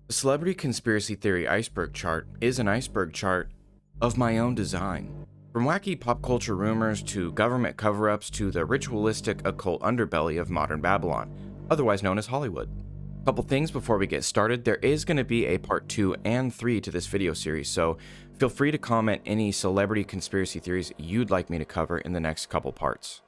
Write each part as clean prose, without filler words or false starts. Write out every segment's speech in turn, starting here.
The Celebrity Conspiracy Theory Iceberg Chart is an iceberg chart of my own design. From wacky pop culture rumors to government cover-ups to the ritualistic occult underbelly of modern Babylon, otherwise known as Hollywood. Couple things before we get started. There is going to be a part 2 and 3 to this video series, so feel free to comment any celebrity conspiracy theories you'd like me to cover in the next couple parts.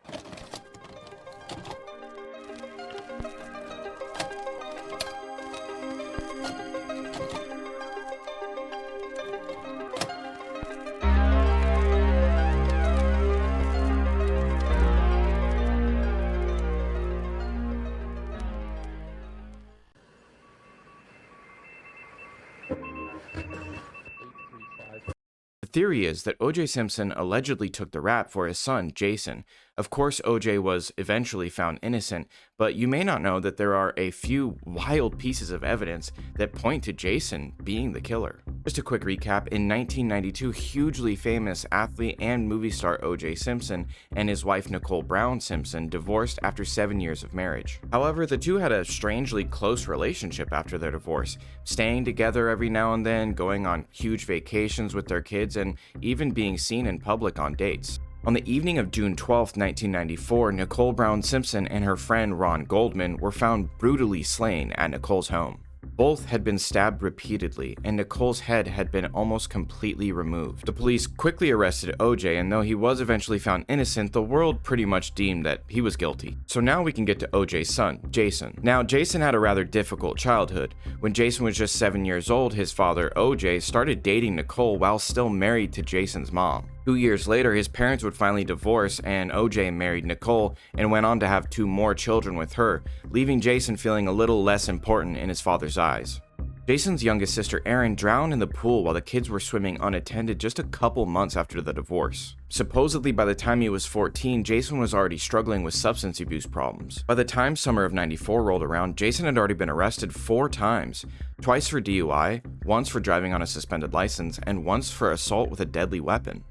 The theory is that O.J. Simpson allegedly took the rap for his son, Jason. Of course, O.J. was eventually found innocent, but you may not know that there are a few wild pieces of evidence that point to Jason being the killer. Just a quick recap, in 1992, hugely famous athlete and movie star O.J. Simpson and his wife Nicole Brown Simpson divorced after 7 years of marriage. However, the two had a strangely close relationship after their divorce, staying together every now and then, going on huge vacations with their kids, and even being seen in public on dates. On the evening of June 12, 1994, Nicole Brown Simpson and her friend Ron Goldman were found brutally slain at Nicole's home. Both had been stabbed repeatedly, and Nicole's head had been almost completely removed. The police quickly arrested OJ, and though he was eventually found innocent, the world pretty much deemed that he was guilty. So now we can get to OJ's son, Jason. Now, Jason had a rather difficult childhood. When Jason was just 7 years old, his father, OJ, started dating Nicole while still married to Jason's mom. 2 years later, his parents would finally divorce, and OJ married Nicole and went on to have 2 more children with her, leaving Jason feeling a little less important in his father's eyes. Jason's youngest sister, Erin, drowned in the pool while the kids were swimming unattended just a couple months after the divorce. Supposedly, by the time he was 14, Jason was already struggling with substance abuse problems. By the time summer of '94 rolled around, Jason had already been arrested 4 times, twice for DUI, once for driving on a suspended license, and once for assault with a deadly weapon.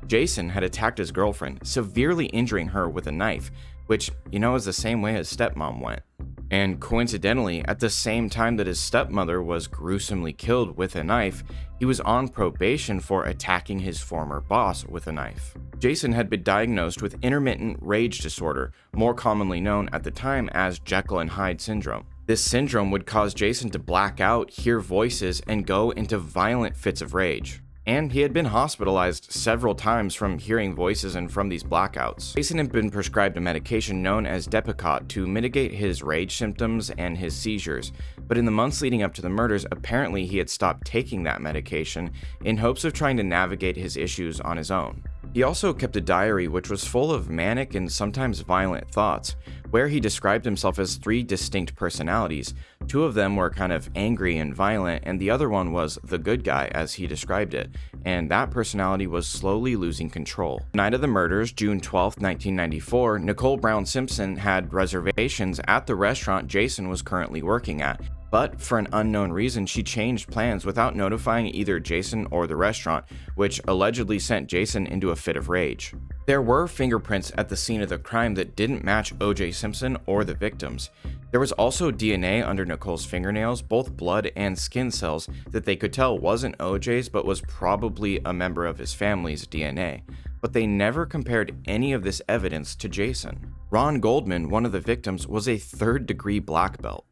Jason had attacked his girlfriend, severely injuring her with a knife, which, is the same way his stepmom went. And coincidentally, at the same time that his stepmother was gruesomely killed with a knife, he was on probation for attacking his former boss with a knife. Jason had been diagnosed with intermittent rage disorder, more commonly known at the time as Jekyll and Hyde syndrome. This syndrome would cause Jason to black out, hear voices, and go into violent fits of rage. And he had been hospitalized several times from hearing voices and from these blackouts. Jason had been prescribed a medication known as Depakote to mitigate his rage symptoms and his seizures, but in the months leading up to the murders, apparently he had stopped taking that medication in hopes of trying to navigate his issues on his own. He also kept a diary which was full of manic and sometimes violent thoughts, where he described himself as 3 distinct personalities. 2 of them were kind of angry and violent, and the other one was the good guy, as he described it, and that personality was slowly losing control. The night of the murders, June 12, 1994, Nicole Brown Simpson had reservations at the restaurant Jason was currently working at, but for an unknown reason, she changed plans without notifying either Jason or the restaurant, which allegedly sent Jason into a fit of rage. There were fingerprints at the scene of the crime that didn't match O.J. Simpson or the victims. There was also DNA under Nicole's fingernails, both blood and skin cells, that they could tell wasn't O.J.'s but was probably a member of his family's DNA. But they never compared any of this evidence to Jason. Ron Goldman, one of the victims, was a 3rd-degree black belt.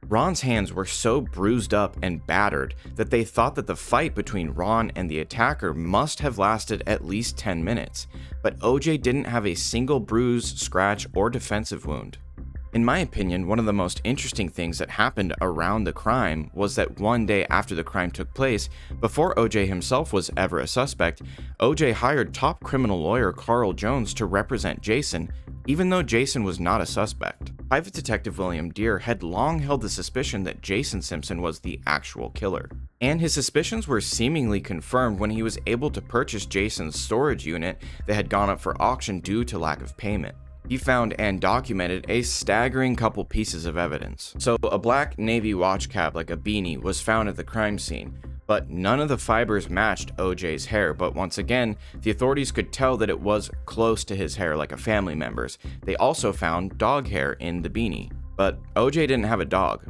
Ron's hands were so bruised up and battered that they thought that the fight between Ron and the attacker must have lasted at least 10 minutes, but OJ didn't have a single bruise, scratch, or defensive wound. In my opinion, one of the most interesting things that happened around the crime was that one day after the crime took place, before OJ himself was ever a suspect, OJ hired top criminal lawyer Carl Jones to represent Jason, even though Jason was not a suspect. Private Detective William Deere had long held the suspicion that Jason Simpson was the actual killer. And his suspicions were seemingly confirmed when he was able to purchase Jason's storage unit that had gone up for auction due to lack of payment. He found and documented a staggering couple pieces of evidence. So a black navy watch cap like a beanie was found at the crime scene, but none of the fibers matched OJ's hair. But once again, the authorities could tell that it was close to his hair, like a family member's. They also found dog hair in the beanie, but OJ didn't have a dog.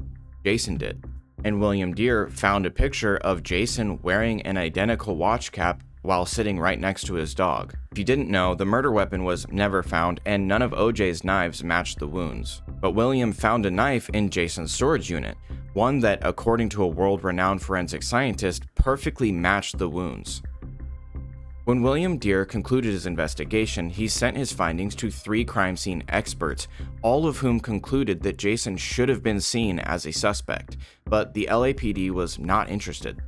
Jason did. And William Deere found a picture of Jason wearing an identical watch cap while sitting right next to his dog. If you didn't know, the murder weapon was never found and none of OJ's knives matched the wounds. But William found a knife in Jason's storage unit, one that, according to a world-renowned forensic scientist, perfectly matched the wounds. When William Deere concluded his investigation, he sent his findings to 3 crime scene experts, all of whom concluded that Jason should have been seen as a suspect, but the LAPD was not interested.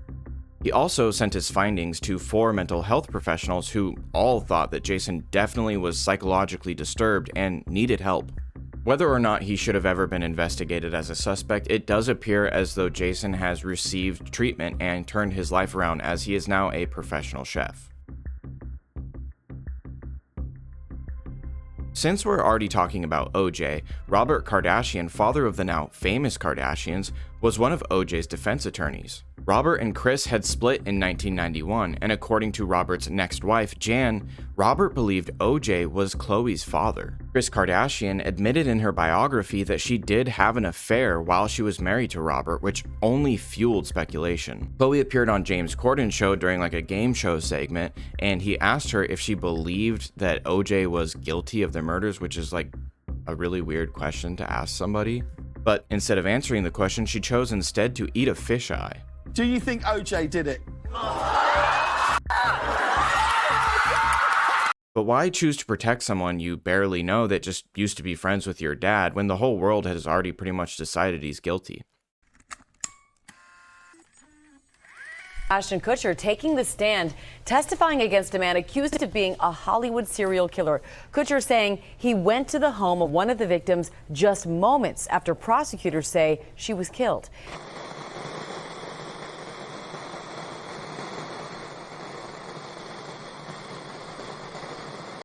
He also sent his findings to 4 mental health professionals who all thought that Jason definitely was psychologically disturbed and needed help. Whether or not he should have ever been investigated as a suspect, it does appear as though Jason has received treatment and turned his life around, as he is now a professional chef. Since we're already talking about OJ, Robert Kardashian, father of the now famous Kardashians, was one of OJ's defense attorneys. Robert and Chris had split in 1991, and according to Robert's next wife, Jan, Robert believed OJ was Khloe's father. Kris Kardashian admitted in her biography that she did have an affair while she was married to Robert, which only fueled speculation. Khloe appeared on James Corden's show during like a game show segment, and he asked her if she believed that OJ was guilty of the murders, which is like a really weird question to ask somebody. But instead of answering the question, she chose instead to eat a fisheye. Do you think OJ did it? But why choose to protect someone you barely know that just used to be friends with your dad when the whole world has already pretty much decided he's guilty? Ashton Kutcher taking the stand, testifying against a man accused of being a Hollywood serial killer. Kutcher saying he went to the home of one of the victims just moments after prosecutors say she was killed.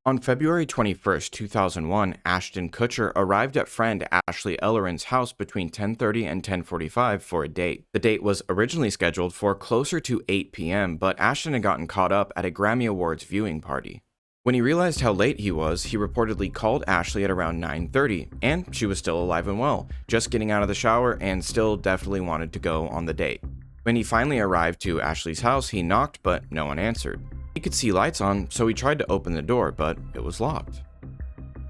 On February 21, 2001, Ashton Kutcher arrived at friend Ashley Ellerin's house between 10:30 and 10:45 for a date. The date was originally scheduled for closer to 8 p.m., but Ashton had gotten caught up at a Grammy Awards viewing party. When he realized how late he was, he reportedly called Ashley at around 9:30, and she was still alive and well, just getting out of the shower and still definitely wanted to go on the date. When he finally arrived to Ashley's house, he knocked, but no one answered. He could see lights on, so he tried to open the door, but it was locked.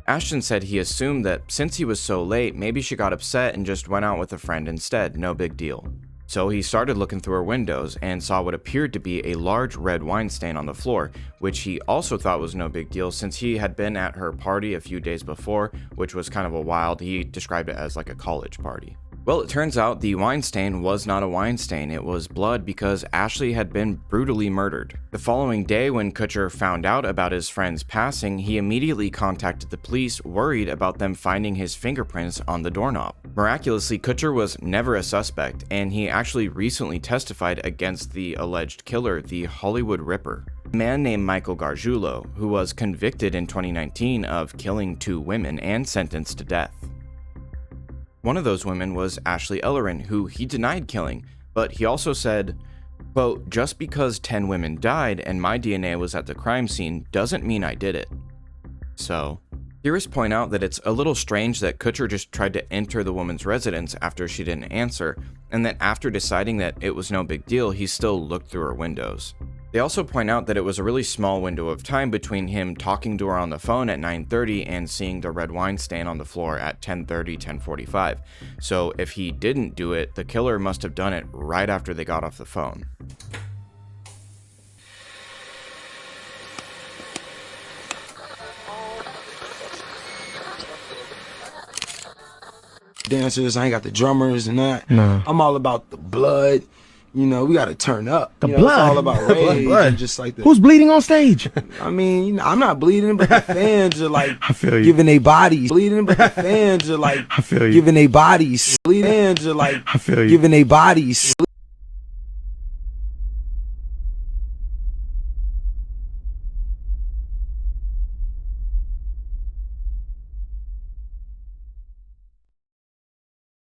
Ashton said he assumed that since he was so late, maybe she got upset and just went out with a friend instead, no big deal. So he started looking through her windows and saw what appeared to be a large red wine stain on the floor, which he also thought was no big deal since he had been at her party a few days before, which was kind of a wild, he described it as like a college party. Well, it turns out the wine stain was not a wine stain, it was blood because Ashley had been brutally murdered. The following day, when Kutcher found out about his friend's passing, he immediately contacted the police, worried about them finding his fingerprints on the doorknob. Miraculously, Kutcher was never a suspect, and he actually recently testified against the alleged killer, the Hollywood Ripper. A man named Michael Gargiulo, who was convicted in 2019 of killing 2 women and sentenced to death. One of those women was Ashley Ellerin, who he denied killing, but he also said, quote, "Just because 10 women died and my DNA was at the crime scene doesn't mean I did it." So, theorists point out that it's a little strange that Kutcher just tried to enter the woman's residence after she didn't answer, and that after deciding that it was no big deal, he still looked through her windows. They also point out that it was a really small window of time between him talking to her on the phone at 9:30 and seeing the red wine stain on the floor at 10:30, 10:45. So if he didn't do it, the killer must have done it right after they got off the phone. Dancers, I ain't got the drummers and that. No. I'm all about the blood. You know, we gotta turn up. The You know, blood. It's all about rage Blood. and just like the. Who's bleeding on stage? I mean, you know, I'm not bleeding, but the fans are like I feel you. giving their bodies. Bleeding, but the fans are like I feel you. giving their bodies. Bleeding, fans are like I feel you. giving their bodies.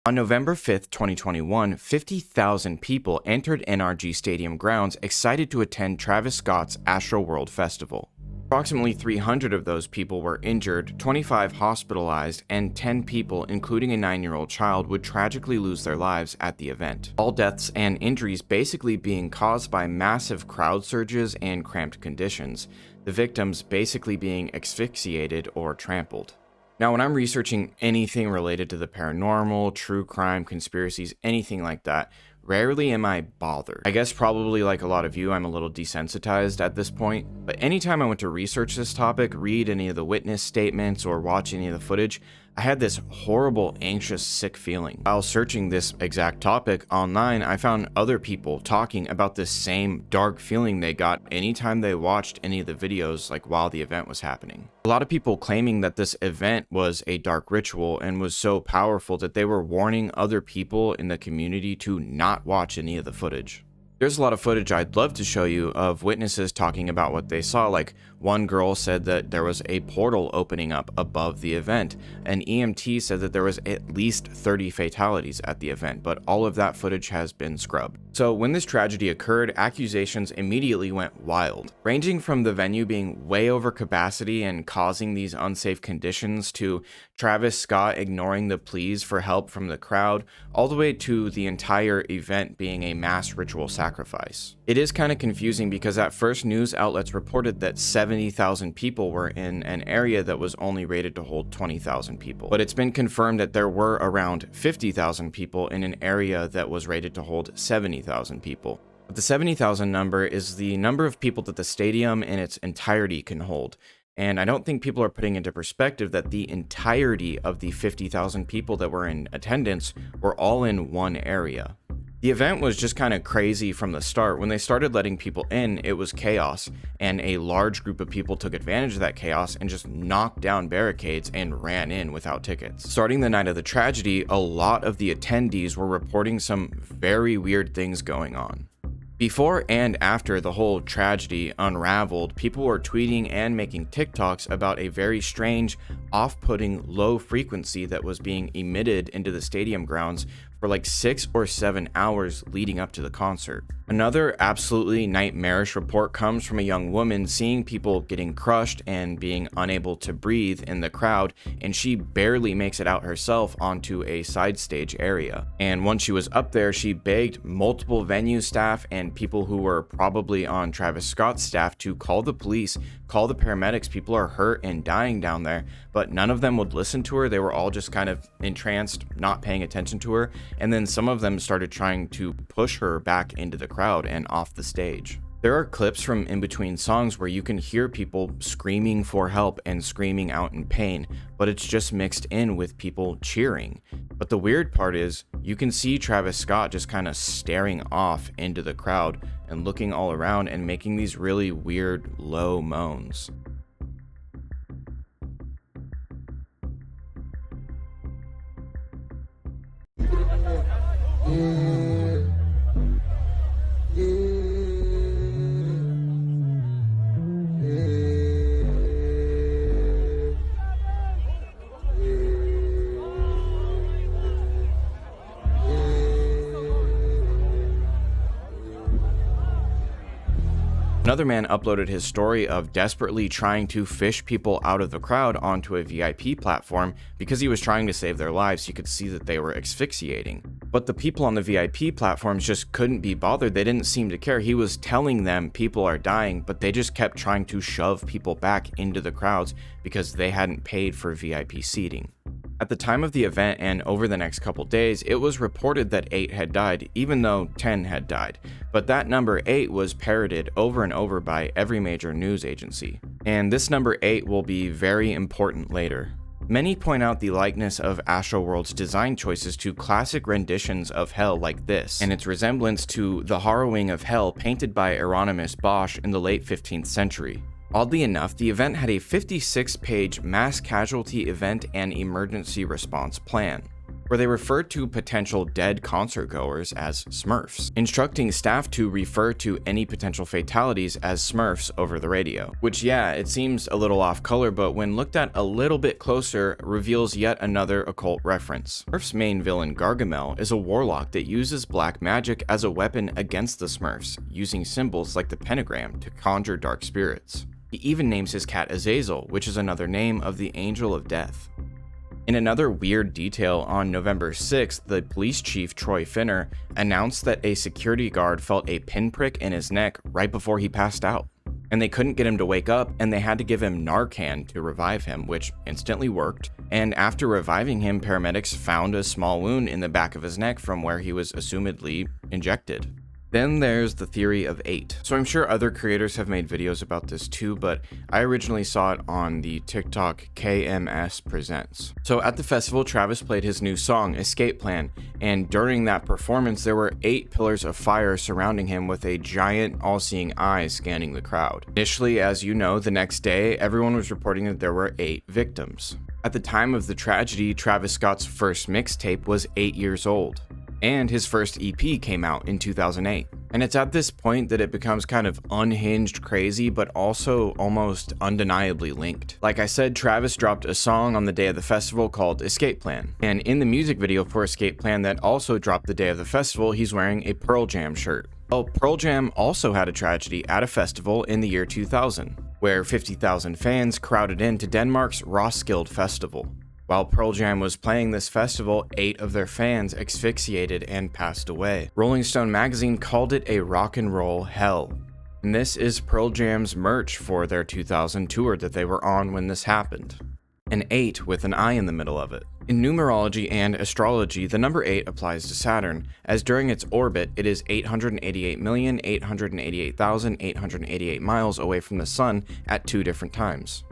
On November 5th, 2021, 50,000 people entered NRG Stadium grounds excited to attend Travis Scott's ASTROWORLD Festival. Approximately 300 of those people were injured, 25 hospitalized, and 10 people, including a 9-year-old child, would tragically lose their lives at the event. All deaths and injuries basically being caused by massive crowd surges and cramped conditions, the victims basically being asphyxiated or trampled. Now, when I'm researching anything related to the paranormal, true crime, conspiracies, anything like that, rarely am I bothered. I guess probably like a lot of you, I'm a little desensitized at this point, but anytime I went to research this topic, read any of the witness statements, or watch any of the footage, I had this horrible, anxious, sick feeling. While searching this exact topic online, I found other people talking about this same dark feeling they got anytime they watched any of the videos, like while the event was happening. A lot of people claiming that this event was a dark ritual and was so powerful that they were warning other people in the community to not watch any of the footage. There's a lot of footage I'd love to show you of witnesses talking about what they saw. Like, one girl said that there was a portal opening up above the event. An EMT said that there was at least 30 fatalities at the event, but all of that footage has been scrubbed. So when this tragedy occurred, accusations immediately went wild, ranging from the venue being way over capacity and causing these unsafe conditions, to Travis Scott ignoring the pleas for help from the crowd, all the way to the entire event being a mass ritual sacrifice. It is kind of confusing because at first news outlets reported that 70,000 people were in an area that was only rated to hold 20,000 people. But it's been confirmed that there were around 50,000 people in an area that was rated to hold 70,000 people. But the 70,000 number is the number of people that the stadium in its entirety can hold. And I don't think people are putting into perspective that the entirety of the 50,000 people that were in attendance were all in one area. The event was just kind of crazy from the start. When they started letting people in, it was chaos, and a large group of people took advantage of that chaos and just knocked down barricades and ran in without tickets. Starting the night of the tragedy, a lot of the attendees were reporting some very weird things going on. Before and after the whole tragedy unraveled, people were tweeting and making TikToks about a very strange, off-putting low frequency that was being emitted into the stadium grounds for like 6 or 7 hours leading up to the concert. Another absolutely nightmarish report comes from a young woman seeing people getting crushed and being unable to breathe in the crowd, and she barely makes it out herself onto a side stage area. And once she was up there, she begged multiple venue staff and people who were probably on Travis Scott's staff to call the police, call the paramedics. People are hurt and dying down there, but none of them would listen to her. They were all just kind of entranced, not paying attention to her. And then some of them started trying to push her back into the crowd and off the stage. There are clips from in between songs where you can hear people screaming for help and screaming out in pain, but it's just mixed in with people cheering. But the weird part is, you can see Travis Scott just kind of staring off into the crowd and looking all around and making these really weird low moans. Another man uploaded his story of desperately trying to fish people out of the crowd onto a VIP platform because he was trying to save their lives. You could see that they were asphyxiating. But the people on the VIP platforms just couldn't be bothered. They didn't seem to care. He was telling them people are dying, but they just kept trying to shove people back into the crowds because they hadn't paid for VIP seating. At the time of the event and over the next couple days, it was reported that 8 had died, even though 10 had died. But that number 8 was parroted over and over by every major news agency. And this number 8 will be very important later. Many point out the likeness of ASTROWORLD's design choices to classic renditions of hell like this, and its resemblance to the Harrowing of Hell painted by Hieronymus Bosch in the late 15th century. Oddly enough, the event had a 56-page mass casualty event and emergency response plan, where they referred to potential dead concertgoers as Smurfs, instructing staff to refer to any potential fatalities as Smurfs over the radio. Which, yeah, it seems a little off color, but when looked at a little bit closer, reveals yet another occult reference. Smurfs' main villain, Gargamel, is a warlock that uses black magic as a weapon against the Smurfs, using symbols like the pentagram to conjure dark spirits. He even names his cat Azazel, which is another name of the angel of death. In another weird detail, on November 6th, the police chief, Troy Finner, announced that a security guard felt a pinprick in his neck right before he passed out. And they couldn't get him to wake up, and they had to give him Narcan to revive him, which instantly worked. And after reviving him, paramedics found a small wound in the back of his neck from where he was assumedly injected. Then there's the theory of 8. So I'm sure other creators have made videos about this too, but I originally saw it on the TikTok KMS Presents. So at the festival, Travis played his new song, Escape Plan, and during that performance, there were 8 pillars of fire surrounding him with a giant all-seeing eye scanning the crowd. Initially, as you know, the next day, everyone was reporting that there were 8 victims. At the time of the tragedy, Travis Scott's first mixtape was 8 years old. And his first EP came out in 2008. And it's at this point that it becomes kind of unhinged crazy, but also almost undeniably linked. Like I said, Travis dropped a song on the day of the festival called Escape Plan. And in the music video for Escape Plan that also dropped the day of the festival, he's wearing a Pearl Jam shirt. Well, Pearl Jam also had a tragedy at a festival in the year 2000, where 50,000 fans crowded into Denmark's Roskilde Festival. While Pearl Jam was playing this festival, 8 of their fans asphyxiated and passed away. Rolling Stone magazine called it a rock and roll hell. And this is Pearl Jam's merch for their 2000 tour that they were on when this happened. An 8 with an eye in the middle of it. In numerology and astrology, the number 8 applies to Saturn, as during its orbit, it is 888,888,888 miles away from the Sun at 2 different times.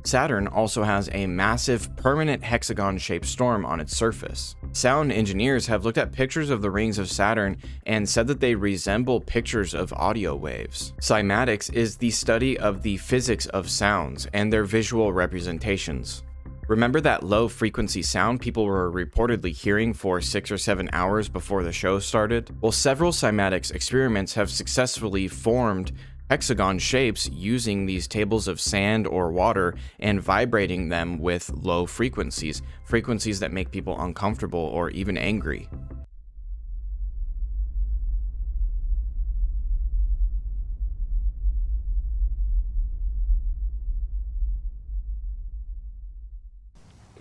Saturn also has a massive, permanent hexagon-shaped storm on its surface. Sound engineers have looked at pictures of the rings of Saturn and said that they resemble pictures of audio waves. Cymatics is the study of the physics of sounds and their visual representations. Remember that low-frequency sound people were reportedly hearing for 6 or 7 hours before the show started? Well, several cymatics experiments have successfully formed hexagon shapes using these tables of sand or water and vibrating them with low frequencies, frequencies that make people uncomfortable or even angry.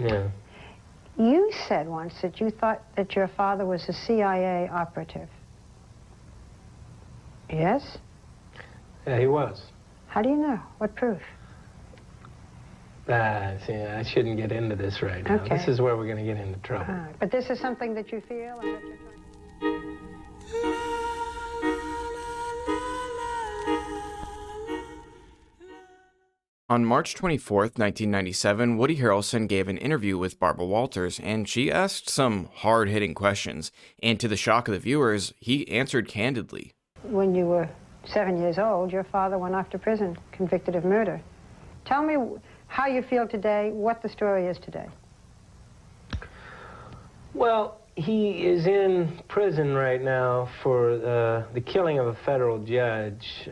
Yeah. You said once that you thought that your father was a CIA operative. Yes? Yeah, he was. How do you know? What proof? See, I shouldn't get into this right now. Okay. This is where we're going to get into trouble. But this is something that you feel and that you're trying... On March 24th, 1997, Woody Harrelson gave an interview with Barbara Walters, and she asked some hard-hitting questions, and to the shock of the viewers, he answered candidly. When you were 7 years old, your father went off to prison, convicted of murder. Tell me how you feel today, what the story is today. Well, he is in prison right now for the killing of a federal judge.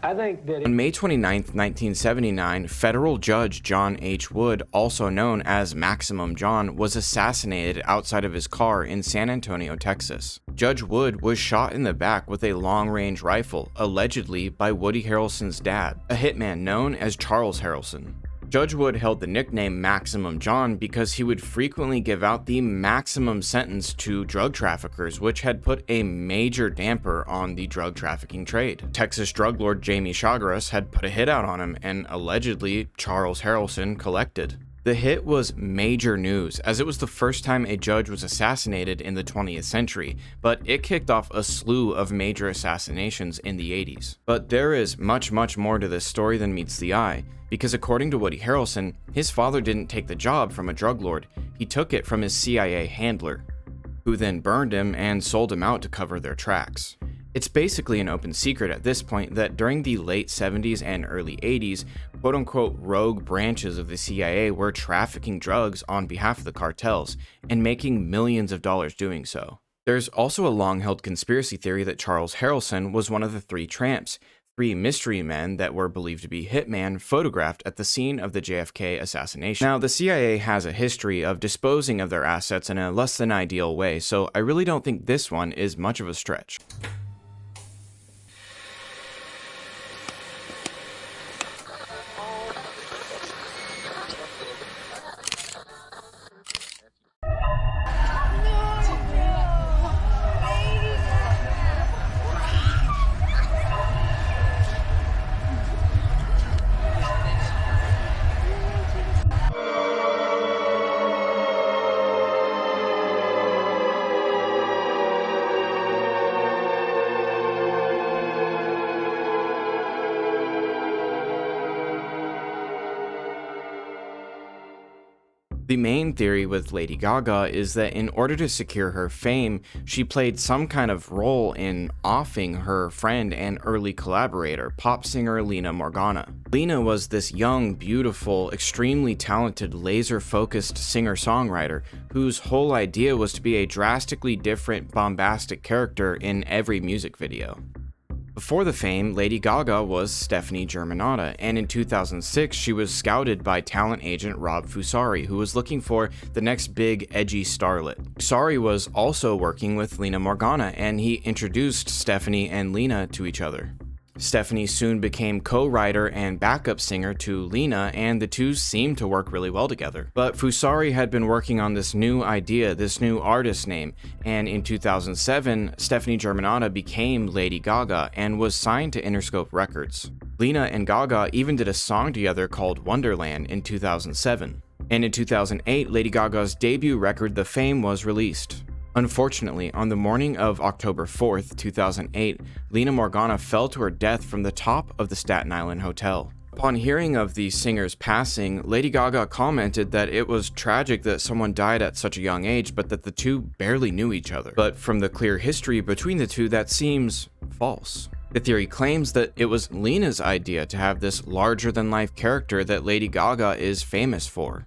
I think that... On May 29th, 1979, federal judge John H. Wood, also known as Maximum John, was assassinated outside of his car in San Antonio, Texas. Judge Wood was shot in the back with a long-range rifle, allegedly by Woody Harrelson's dad, a hitman known as Charles Harrelson. Judge Wood held the nickname Maximum John because he would frequently give out the maximum sentence to drug traffickers, which had put a major damper on the drug trafficking trade. Texas drug lord Jamie Chagres had put a hit out on him, and allegedly Charles Harrelson collected. The hit was major news, as it was the first time a judge was assassinated in the 20th century, but it kicked off a slew of major assassinations in the 80s. But there is much more to this story than meets the eye, because according to Woody Harrelson, his father didn't take the job from a drug lord, he took it from his CIA handler, who then burned him and sold him out to cover their tracks. It's basically an open secret at this point that during the late 70s and early 80s, quote-unquote rogue branches of the CIA were trafficking drugs on behalf of the cartels and making millions of dollars doing so. There's also a long-held conspiracy theory that Charles Harrelson was one of the 3 tramps, 3 mystery men that were believed to be hitmen photographed at the scene of the JFK assassination. Now, the CIA has a history of disposing of their assets in a less than ideal way, so I really don't think this one is much of a stretch. The main theory with Lady Gaga is that in order to secure her fame, she played some kind of role in offing her friend and early collaborator, pop singer Lina Morgana. Lina was this young, beautiful, extremely talented, laser-focused singer-songwriter whose whole idea was to be a drastically different, bombastic character in every music video. Before the fame, Lady Gaga was Stephanie Germanotta, and in 2006 she was scouted by talent agent Rob Fusari, who was looking for the next big, edgy starlet. Fusari was also working with Lina Morgana, and he introduced Stephanie and Lina to each other. Stephanie soon became co-writer and backup singer to Lina, and the two seemed to work really well together. But Fusari had been working on this new idea, this new artist name, and in 2007, Stephanie Germanotta became Lady Gaga and was signed to Interscope Records. Lina and Gaga even did a song together called Wonderland in 2007. And in 2008, Lady Gaga's debut record, The Fame, was released. Unfortunately, on the morning of October 4th, 2008, Lina Morgana fell to her death from the top of the Staten Island hotel. Upon hearing of the singer's passing, Lady Gaga commented that it was tragic that someone died at such a young age, but that the two barely knew each other. But from the clear history between the two, that seems false. The theory claims that it was Lina's idea to have this larger-than-life character that Lady Gaga is famous for.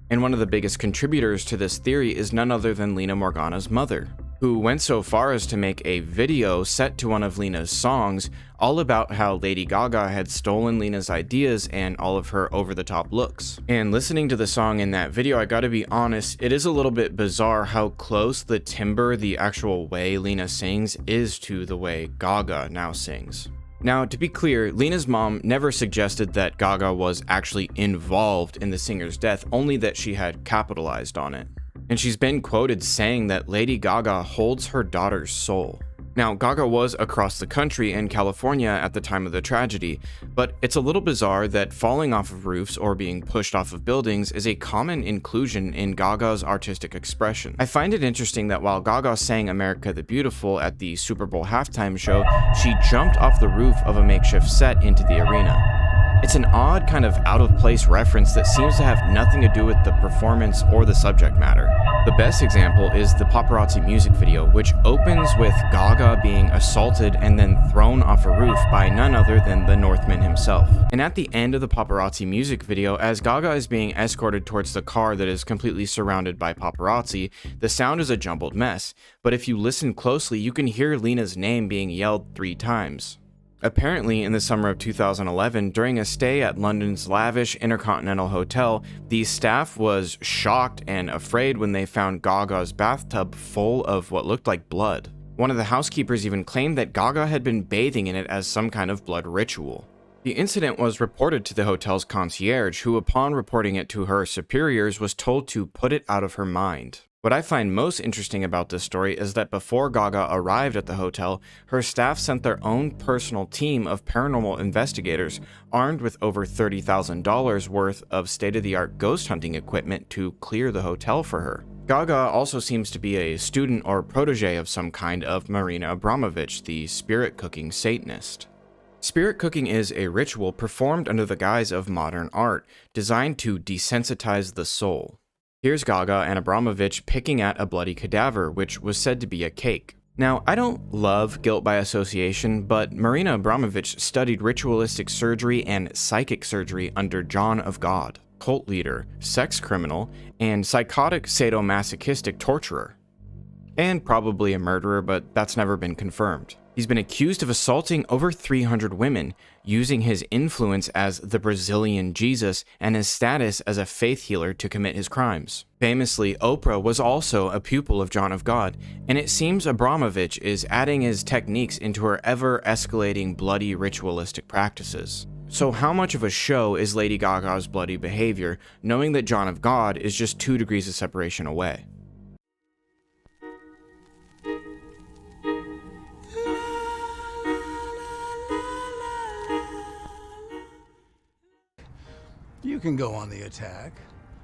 And one of the biggest contributors to this theory is none other than Lina Morgana's mother, who went so far as to make a video set to one of Lina's songs all about how Lady Gaga had stolen Lina's ideas and all of her over-the-top looks. And listening to the song in that video, I gotta be honest, it is a little bit bizarre how close the timbre, the actual way Lina sings, is to the way Gaga now sings. Now, to be clear, Lina's mom never suggested that Gaga was actually involved in the singer's death, only that she had capitalized on it. And she's been quoted saying that Lady Gaga holds her daughter's soul. Now, Gaga was across the country in California at the time of the tragedy, but it's a little bizarre that falling off of roofs or being pushed off of buildings is a common inclusion in Gaga's artistic expression. I find it interesting that while Gaga sang America the Beautiful at the Super Bowl halftime show, she jumped off the roof of a makeshift set into the arena. It's an odd kind of out-of-place reference that seems to have nothing to do with the performance or the subject matter. The best example is the Paparazzi music video, which opens with Gaga being assaulted and then thrown off a roof by none other than the Northman himself. And at the end of the Paparazzi music video, as Gaga is being escorted towards the car that is completely surrounded by paparazzi, the sound is a jumbled mess, but if you listen closely, you can hear Lina's name being yelled 3 times. Apparently, in the summer of 2011, during a stay at London's lavish Intercontinental Hotel, the staff was shocked and afraid when they found Gaga's bathtub full of what looked like blood. One of the housekeepers even claimed that Gaga had been bathing in it as some kind of blood ritual. The incident was reported to the hotel's concierge, who upon reporting it to her superiors was told to put it out of her mind. What I find most interesting about this story is that before Gaga arrived at the hotel, her staff sent their own personal team of paranormal investigators armed with over $30,000 worth of state-of-the-art ghost hunting equipment to clear the hotel for her. Gaga also seems to be a student or protege of some kind of Marina Abramovich, the spirit cooking Satanist. Spirit cooking is a ritual performed under the guise of modern art, designed to desensitize the soul. Here's Gaga and Abramovich picking at a bloody cadaver, which was said to be a cake. Now, I don't love guilt by association, but Marina Abramovich studied ritualistic surgery and psychic surgery under John of God, cult leader, sex criminal, and psychotic sadomasochistic torturer. And probably a murderer, but that's never been confirmed. He's been accused of assaulting over 300 women, using his influence as the Brazilian Jesus and his status as a faith healer to commit his crimes. Famously, Oprah was also a pupil of John of God, and it seems Abramovich is adding his techniques into her ever-escalating bloody ritualistic practices. So how much of a show is Lady Gaga's bloody behavior, knowing that John of God is just 2 degrees of separation away? You can go on the attack,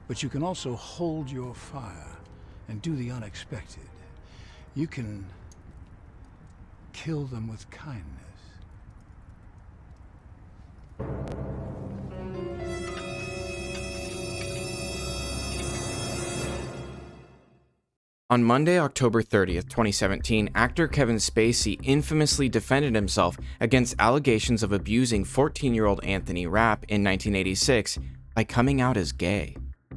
but you can also hold your fire and do the unexpected. You can kill them with kindness. On Monday, October 30th, 2017, actor Kevin Spacey infamously defended himself against allegations of abusing 14-year-old Anthony Rapp in 1986 by coming out as gay.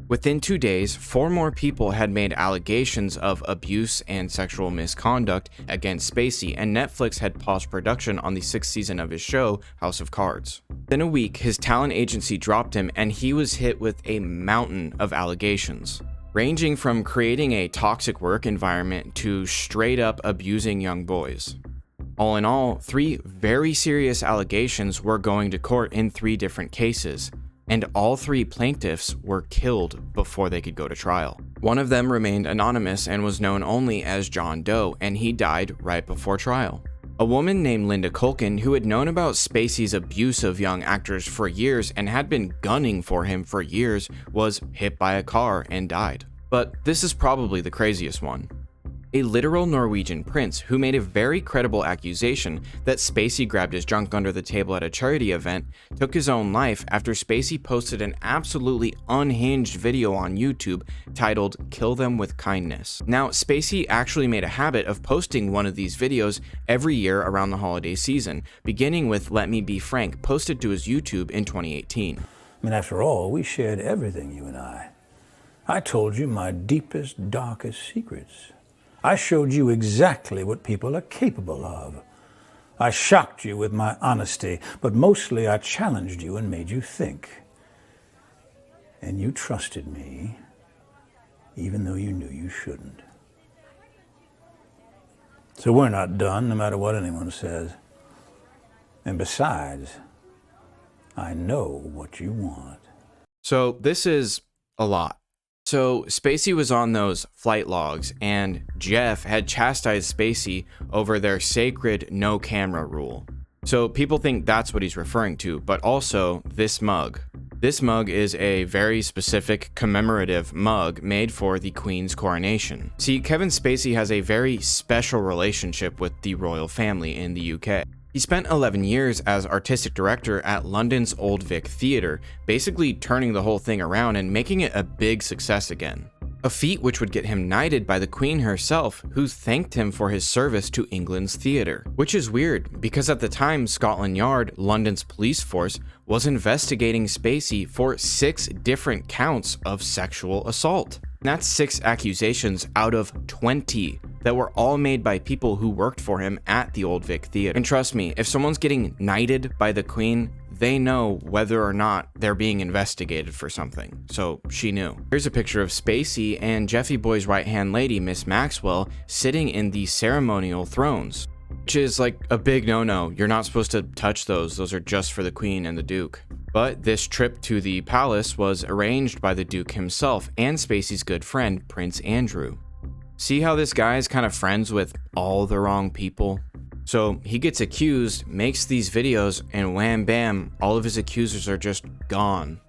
Within 2 days, 4 more people had made allegations of abuse and sexual misconduct against Spacey, and Netflix had paused production on the 6th season of his show, House of Cards. Within a week, his talent agency dropped him, and he was hit with a mountain of allegations, ranging from creating a toxic work environment to straight up abusing young boys. All in all, 3 very serious allegations were going to court in 3 different cases, and all 3 plaintiffs were killed before they could go to trial. One of them remained anonymous and was known only as John Doe, and he died right before trial. A woman named Linda Culkin, who had known about Spacey's abuse of young actors for years and had been gunning for him for years, was hit by a car and died. But this is probably the craziest one. A literal Norwegian prince who made a very credible accusation that Spacey grabbed his junk under the table at a charity event took his own life after Spacey posted an absolutely unhinged video on YouTube titled "Kill Them with Kindness." Now, Spacey actually made a habit of posting one of these videos every year around the holiday season, beginning with "Let Me Be Frank," posted to his YouTube in 2018. I mean, after all, we shared everything, you and I. I told you my deepest, darkest secrets. I showed you exactly what people are capable of. I shocked you with my honesty, but mostly I challenged you and made you think. And you trusted me, even though you knew you shouldn't. So we're not done, no matter what anyone says. And besides, I know what you want. So this is a lot. So Spacey was on those flight logs, and Jeff had chastised Spacey over their sacred no camera rule. So people think that's what he's referring to, but also this mug. This mug is a very specific commemorative mug made for the Queen's coronation. See, Kevin Spacey has a very special relationship with the royal family in the UK. He spent 11 years as artistic director at London's Old Vic Theatre, basically turning the whole thing around and making it a big success again. A feat which would get him knighted by the Queen herself, who thanked him for his service to England's theatre. Which is weird, because at the time Scotland Yard, London's police force, was investigating Spacey for 6 different counts of sexual assault. That's 6 accusations out of 20 that were all made by people who worked for him at the Old Vic Theatre. And trust me, if someone's getting knighted by the Queen, they know whether or not they're being investigated for something. So she knew. Here's a picture of Spacey and Jeffy Boy's right-hand lady, Miss Maxwell, sitting in the ceremonial thrones, which is like a big no-no. You're not supposed to touch those. Those are just for the Queen and the Duke. But this trip to the palace was arranged by the Duke himself and Spacey's good friend, Prince Andrew. See how this guy is kind of friends with all the wrong people? So he gets accused, makes these videos, and wham bam, all of his accusers are just gone.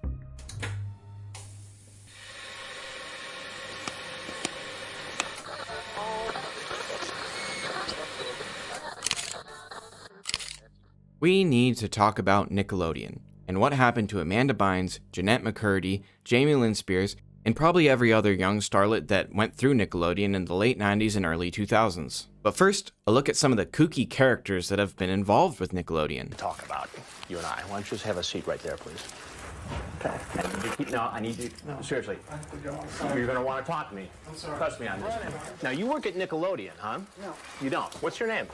We need to talk about Nickelodeon and what happened to Amanda Bynes, Jeanette McCurdy, Jamie Lynn Spears, and probably every other young starlet that went through Nickelodeon in the late 90s and early 2000s. But first, a look at some of the kooky characters that have been involved with Nickelodeon. Talk about you and I. Why don't you just have a seat right there, please? Okay. I need you. No. Seriously. You're going to want to talk to me. I'm sorry. Trust me on this. Now, you work at Nickelodeon, huh? No. You don't. What's your name?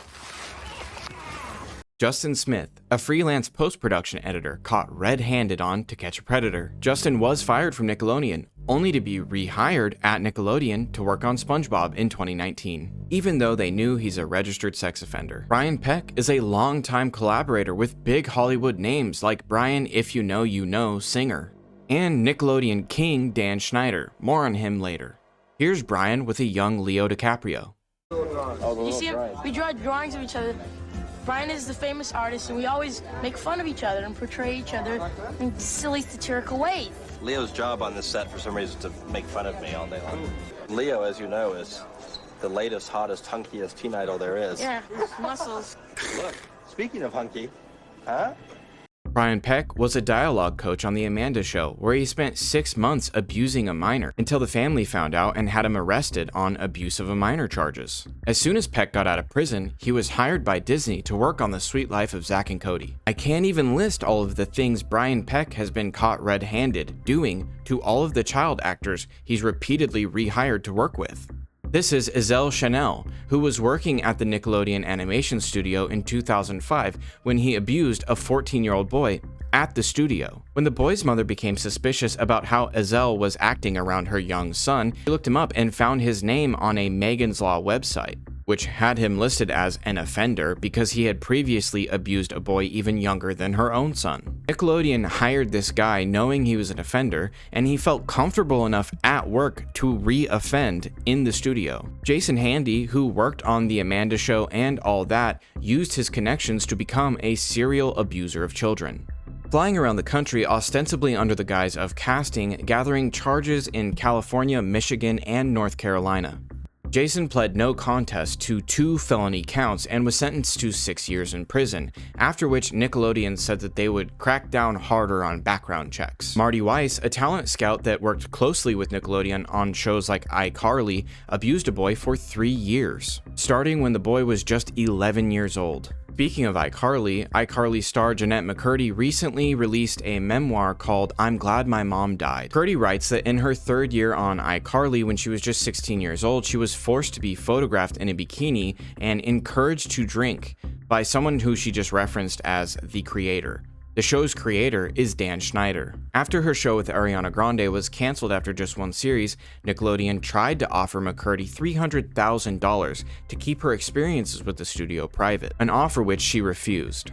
Justin Smith, a freelance post-production editor caught red-handed on To Catch a Predator. Justin was fired from Nickelodeon, only to be rehired at Nickelodeon to work on SpongeBob in 2019, even though they knew he's a registered sex offender. Brian Peck is a longtime collaborator with big Hollywood names like Brian If You Know Singer, and Nickelodeon king Dan Schneider. More on him later. Here's Brian with a young Leo DiCaprio. You see him? We draw drawings of each other. Brian is the famous artist, and we always make fun of each other and portray each other in silly, satirical ways. Leo's job on this set, for some reason, is to make fun of me all day long. Leo, as you know, is the latest, hottest, hunkiest teen idol there is. Yeah, muscles. Look, speaking of hunky, huh? Brian Peck was a dialogue coach on The Amanda Show, where he spent 6 months abusing a minor until the family found out and had him arrested on abuse of a minor charges. As soon as Peck got out of prison, he was hired by Disney to work on The Sweet Life of Zack and Cody. I can't even list all of the things Brian Peck has been caught red-handed doing to all of the child actors he's repeatedly rehired to work with. This is Ezell Chanel, who was working at the Nickelodeon animation studio in 2005 when he abused a 14-year-old boy at the studio. When the boy's mother became suspicious about how Ezell was acting around her young son, she looked him up and found his name on a Megan's Law website, which had him listed as an offender because he had previously abused a boy even younger than her own son. Nickelodeon hired this guy knowing he was an offender, and he felt comfortable enough at work to re-offend in the studio. Jason Handy, who worked on The Amanda Show and All That, used his connections to become a serial abuser of children. Flying around the country ostensibly under the guise of casting, gathering charges in California, Michigan, and North Carolina. Jason pled no contest to 2 felony counts and was sentenced to 6 years in prison, after which Nickelodeon said that they would crack down harder on background checks. Marty Weiss, a talent scout that worked closely with Nickelodeon on shows like iCarly, abused a boy for 3 years, starting when the boy was just 11 years old. Speaking of iCarly star Jeanette McCurdy recently released a memoir called I'm Glad My Mom Died. McCurdy writes that in her 3rd year on iCarly, when she was just 16 years old, she was forced to be photographed in a bikini and encouraged to drink by someone who she just referenced as the creator. The show's creator is Dan Schneider. After her show with Ariana Grande was canceled after just 1 series, Nickelodeon tried to offer McCurdy $300,000 to keep her experiences with the studio private, an offer which she refused.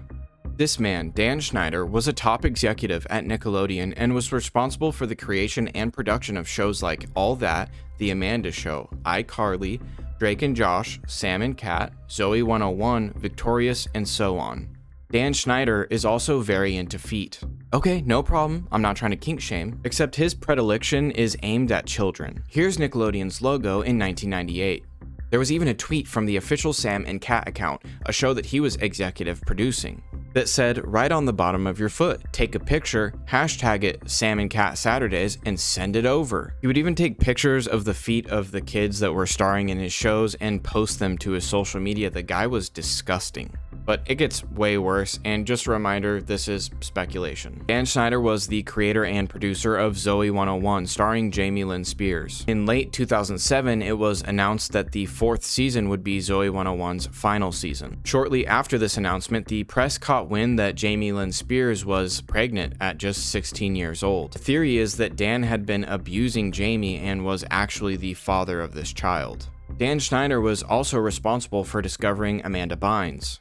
This man, Dan Schneider, was a top executive at Nickelodeon and was responsible for the creation and production of shows like All That, The Amanda Show, iCarly, Drake and Josh, Sam and Cat, Zoe 101, Victorious, and so on. Dan Schneider is also very into feet. Okay, no problem, I'm not trying to kink shame, except his predilection is aimed at children. Here's Nickelodeon's logo in 1998. There was even a tweet from the official Sam and Cat account, a show that he was executive producing, that said right on the bottom of your foot, take a picture, hashtag it Sam and Cat Saturdays, and send it over. He would even take pictures of the feet of the kids that were starring in his shows and post them to his social media. The guy was disgusting. But it gets way worse, and just a reminder, this is speculation. Dan Schneider was the creator and producer of Zoe 101, starring Jamie Lynn Spears. In late 2007, it was announced that the 4th season would be Zoe 101's final season. Shortly after this announcement, the press caught wind that Jamie Lynn Spears was pregnant at just 16 years old. The theory is that Dan had been abusing Jamie and was actually the father of this child. Dan Schneider was also responsible for discovering Amanda Bynes.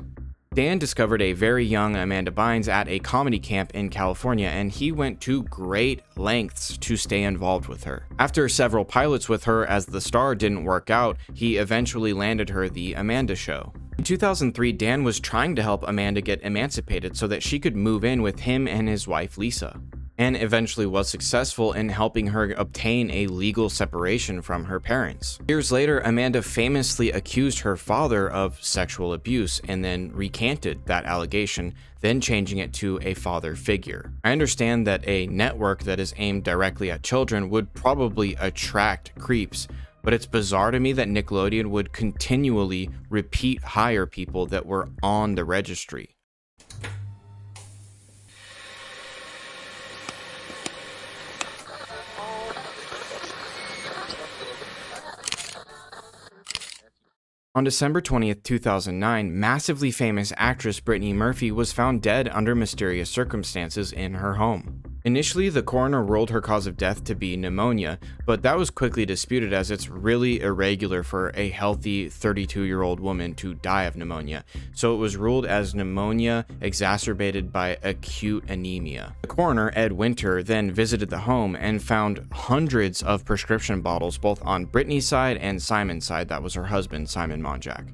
Dan discovered a very young Amanda Bynes at a comedy camp in California, and he went to great lengths to stay involved with her. After several pilots with her as the star didn't work out, he eventually landed her The Amanda Show. In 2003, Dan was trying to help Amanda get emancipated so that she could move in with him and his wife Lisa, and eventually was successful in helping her obtain a legal separation from her parents. Years later, Amanda famously accused her father of sexual abuse and then recanted that allegation, then changing it to a father figure. I understand that a network that is aimed directly at children would probably attract creeps, but it's bizarre to me that Nickelodeon would continually repeat hire people that were on the registry. On December 20th, 2009, massively famous actress Brittany Murphy was found dead under mysterious circumstances in her home. Initially, the coroner ruled her cause of death to be pneumonia, but that was quickly disputed as it's really irregular for a healthy 32-year-old woman to die of pneumonia, so it was ruled as pneumonia exacerbated by acute anemia. The coroner, Ed Winter, then visited the home and found hundreds of prescription bottles both on Brittany's side and Simon's side, that was her husband, Simon Monjack.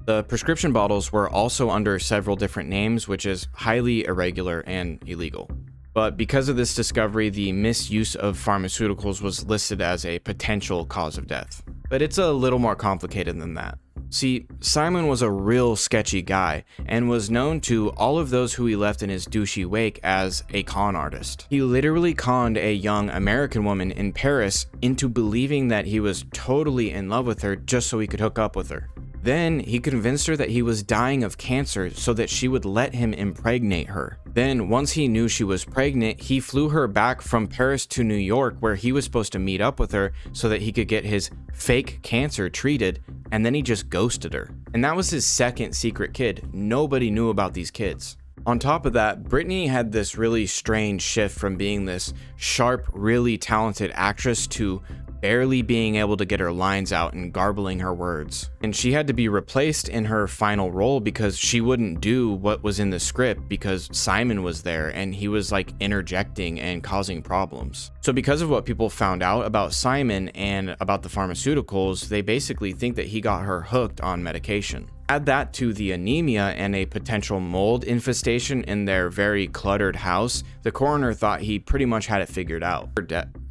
The prescription bottles were also under several different names, which is highly irregular and illegal. But because of this discovery, the misuse of pharmaceuticals was listed as a potential cause of death. But it's a little more complicated than that. See, Simon was a real sketchy guy and was known to all of those who he left in his douchey wake as a con artist. He literally conned a young American woman in Paris into believing that he was totally in love with her just so he could hook up with her. Then he convinced her that he was dying of cancer so that she would let him impregnate her. Then, once he knew she was pregnant, he flew her back from Paris to New York where he was supposed to meet up with her so that he could get his fake cancer treated, and then he just ghosted her. And that was his second secret kid. Nobody knew about these kids. On top of that, Brittany had this really strange shift from being this sharp, really talented actress to barely being able to get her lines out and garbling her words. And she had to be replaced in her final role because she wouldn't do what was in the script because Simon was there and he was like interjecting and causing problems. So because of what people found out about Simon and about the pharmaceuticals, they basically think that he got her hooked on medication. Add that to the anemia and a potential mold infestation in their very cluttered house, the coroner thought he pretty much had it figured out.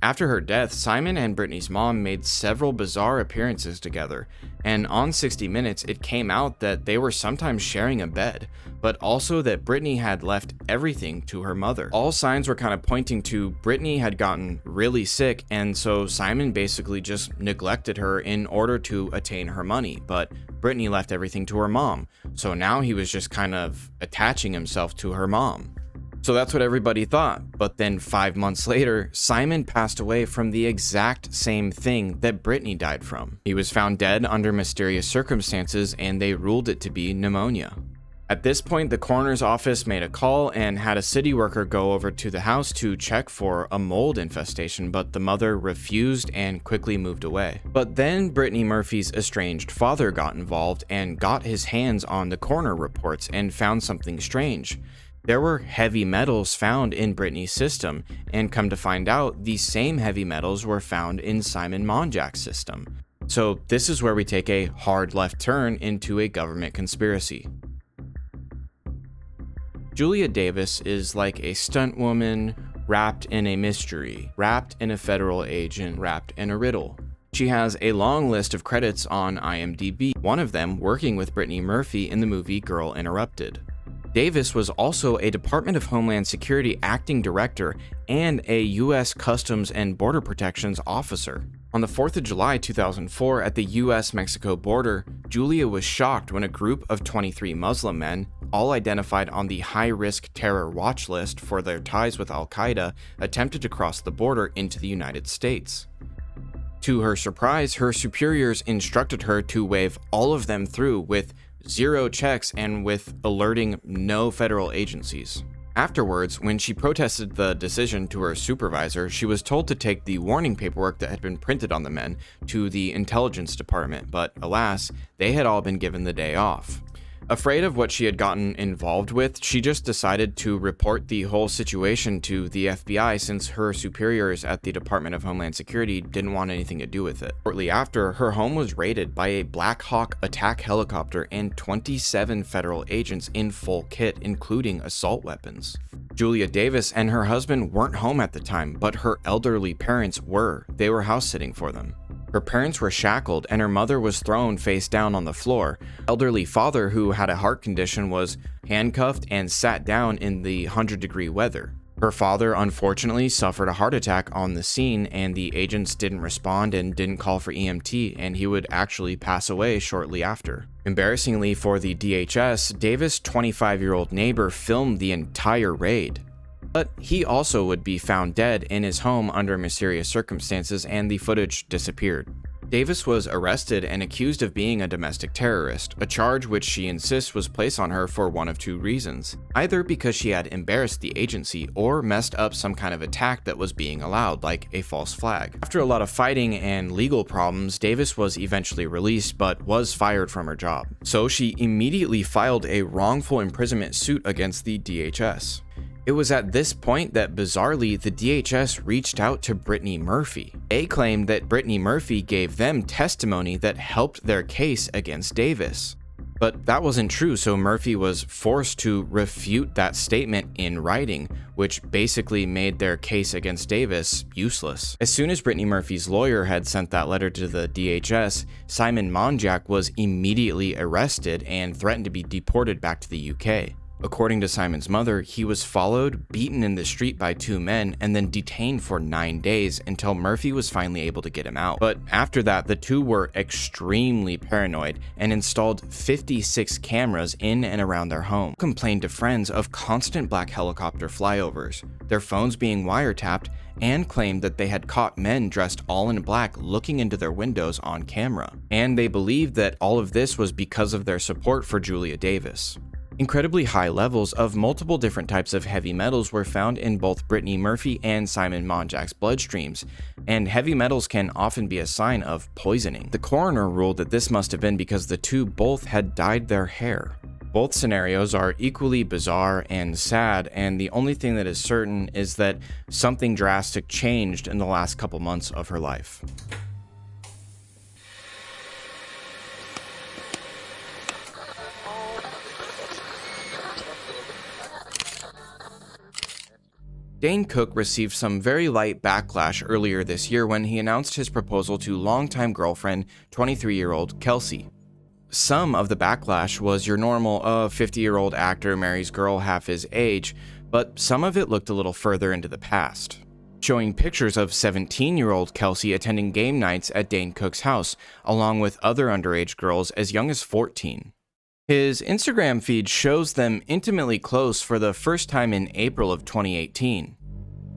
After her death, Simon and Brittany's mom made several bizarre appearances together, and on 60 Minutes it came out that they were sometimes sharing a bed, but also that Brittany had left everything to her mother. All signs were kind of pointing to Brittany had gotten really sick, and so Simon basically just neglected her in order to attain her money, but Brittany left everything to her mom, so now he was just kind of attaching himself to her mom. So that's what everybody thought, but then 5 months later, Simon passed away from the exact same thing that Brittany died from. He was found dead under mysterious circumstances and they ruled it to be pneumonia. At this point, the coroner's office made a call and had a city worker go over to the house to check for a mold infestation, but the mother refused and quickly moved away. But then Brittany Murphy's estranged father got involved and got his hands on the coroner reports and found something strange. There were heavy metals found in Brittany's system, and come to find out, these same heavy metals were found in Simon Monjack's system. So this is where we take a hard left turn into a government conspiracy. Julia Davis is like a stunt woman wrapped in a mystery, wrapped in a federal agent, wrapped in a riddle. She has a long list of credits on IMDb, one of them working with Brittany Murphy in the movie Girl Interrupted. Davis was also a Department of Homeland Security acting director and a U.S. Customs and Border Protections officer. On the 4th of July 2004 at the U.S.-Mexico border, Julia was shocked when a group of 23 Muslim men, all identified on the high-risk terror watch list for their ties with Al-Qaeda, attempted to cross the border into the United States. To her surprise, her superiors instructed her to wave all of them through with 0 checks and with alerting no federal agencies. Afterwards, when she protested the decision to her supervisor, she was told to take the warning paperwork that had been printed on the men to the intelligence department, but alas, they had all been given the day off. Afraid of what she had gotten involved with, she just decided to report the whole situation to the FBI since her superiors at the Department of Homeland Security didn't want anything to do with it. Shortly after, her home was raided by a Black Hawk attack helicopter and 27 federal agents in full kit, including assault weapons. Julia Davis and her husband weren't home at the time, but her elderly parents were. They were house sitting for them. Her parents were shackled and her mother was thrown face down on the floor. Elderly father, who had a heart condition, was handcuffed and sat down in the 100-degree weather. Her father unfortunately suffered a heart attack on the scene and the agents didn't respond and didn't call for EMT, and he would actually pass away shortly after. Embarrassingly for the DHS, Davis' 25-year-old neighbor filmed the entire raid. But he also would be found dead in his home under mysterious circumstances and the footage disappeared. Davis was arrested and accused of being a domestic terrorist, a charge which she insists was placed on her for one of 2 reasons. Either because she had embarrassed the agency or messed up some kind of attack that was being allowed, like a false flag. After a lot of fighting and legal problems, Davis was eventually released but was fired from her job. So she immediately filed a wrongful imprisonment suit against the DHS. It was at this point that, bizarrely, the DHS reached out to Brittany Murphy. They claimed that Brittany Murphy gave them testimony that helped their case against Davis. But that wasn't true, so Murphy was forced to refute that statement in writing, which basically made their case against Davis useless. As soon as Brittany Murphy's lawyer had sent that letter to the DHS, Simon Monjack was immediately arrested and threatened to be deported back to the UK. According to Simon's mother, he was followed, beaten in the street by 2 men, and then detained for 9 days until Murphy was finally able to get him out. But after that, the two were extremely paranoid and installed 56 cameras in and around their home. Complained to friends of constant black helicopter flyovers, their phones being wiretapped, and claimed that they had caught men dressed all in black looking into their windows on camera. And they believed that all of this was because of their support for Julia Davis. Incredibly high levels of multiple different types of heavy metals were found in both Brittany Murphy and Simon Monjack's bloodstreams, and heavy metals can often be a sign of poisoning. The coroner ruled that this must have been because the two both had dyed their hair. Both scenarios are equally bizarre and sad, and the only thing that is certain is that something drastic changed in the last couple months of her life. Dane Cook received some very light backlash earlier this year when he announced his proposal to longtime girlfriend, 23-year-old Kelsey. Some of the backlash was your normal, 50-year-old actor marries girl half his age, but some of it looked a little further into the past, showing pictures of 17-year-old Kelsey attending game nights at Dane Cook's house, along with other underage girls as young as 14. His Instagram feed shows them intimately close for the first time in April of 2018,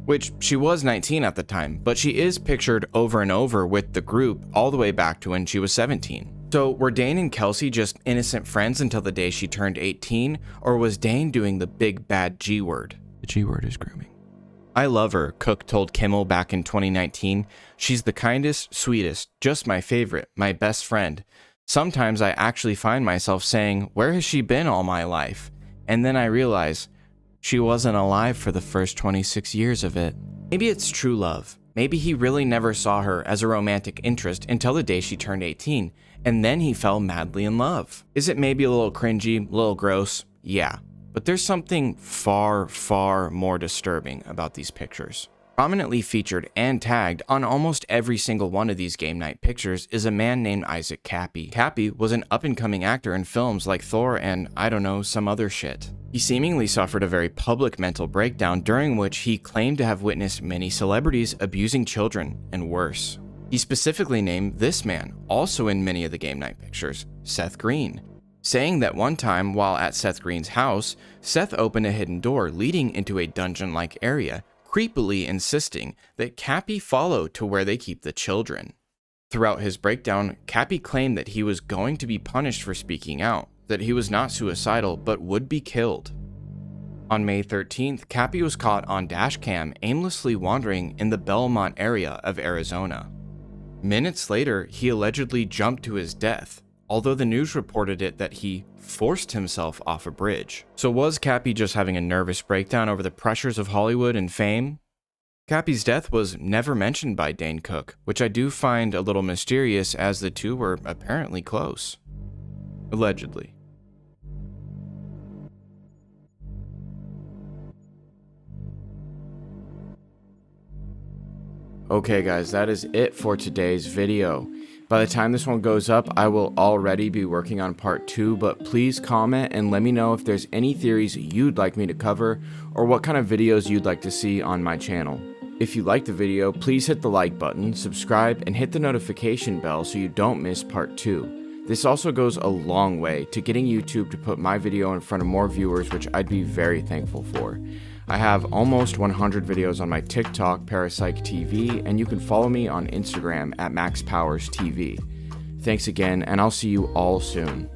which she was 19 at the time, but she is pictured over and over with the group all the way back to when she was 17. So were Dane and Kelsey just innocent friends until the day she turned 18, or was Dane doing the big bad G word? The G word is grooming. I love her, Cook told Kimmel back in 2019. She's the kindest, sweetest, just my favorite, my best friend. Sometimes I actually find myself saying, where has she been all my life? And then I realize she wasn't alive for the first 26 years of it. Maybe it's true love. Maybe he really never saw her as a romantic interest until the day she turned 18, and then he fell madly in love. Is it maybe a little cringy, a little gross? Yeah, but there's something far, far more disturbing about these pictures. Prominently featured and tagged on almost every single one of these game night pictures is a man named Isaac Kappy. Kappy was an up-and-coming actor in films like Thor and, I don't know, some other shit. He seemingly suffered a very public mental breakdown during which he claimed to have witnessed many celebrities abusing children and worse. He specifically named this man, also in many of the game night pictures, Seth Green, saying that one time while at Seth Green's house, Seth opened a hidden door leading into a dungeon-like area, creepily insisting that Kappy follow to where they keep the children. Throughout his breakdown, Kappy claimed that he was going to be punished for speaking out, that he was not suicidal but would be killed. On May 13th, Kappy was caught on dashcam aimlessly wandering in the Belmont area of Arizona. Minutes later, he allegedly jumped to his death, although the news reported it that he forced himself off a bridge. So was Kappy just having a nervous breakdown over the pressures of Hollywood and fame? Kappy's death was never mentioned by Dane Cook, which I do find a little mysterious as the two were apparently close. Allegedly. Okay guys, that is it for today's video. By the time this one goes up, I will already be working on part 2, but please comment and let me know if there's any theories you'd like me to cover or what kind of videos you'd like to see on my channel. If you liked the video, please hit the like button, subscribe, and hit the notification bell so you don't miss part 2. This also goes a long way to getting YouTube to put my video in front of more viewers, which I'd be very thankful for. I have almost 100 videos on my TikTok, PARASYKE TV, and you can follow me on Instagram at MaxPowersTV. Thanks again, and I'll see you all soon.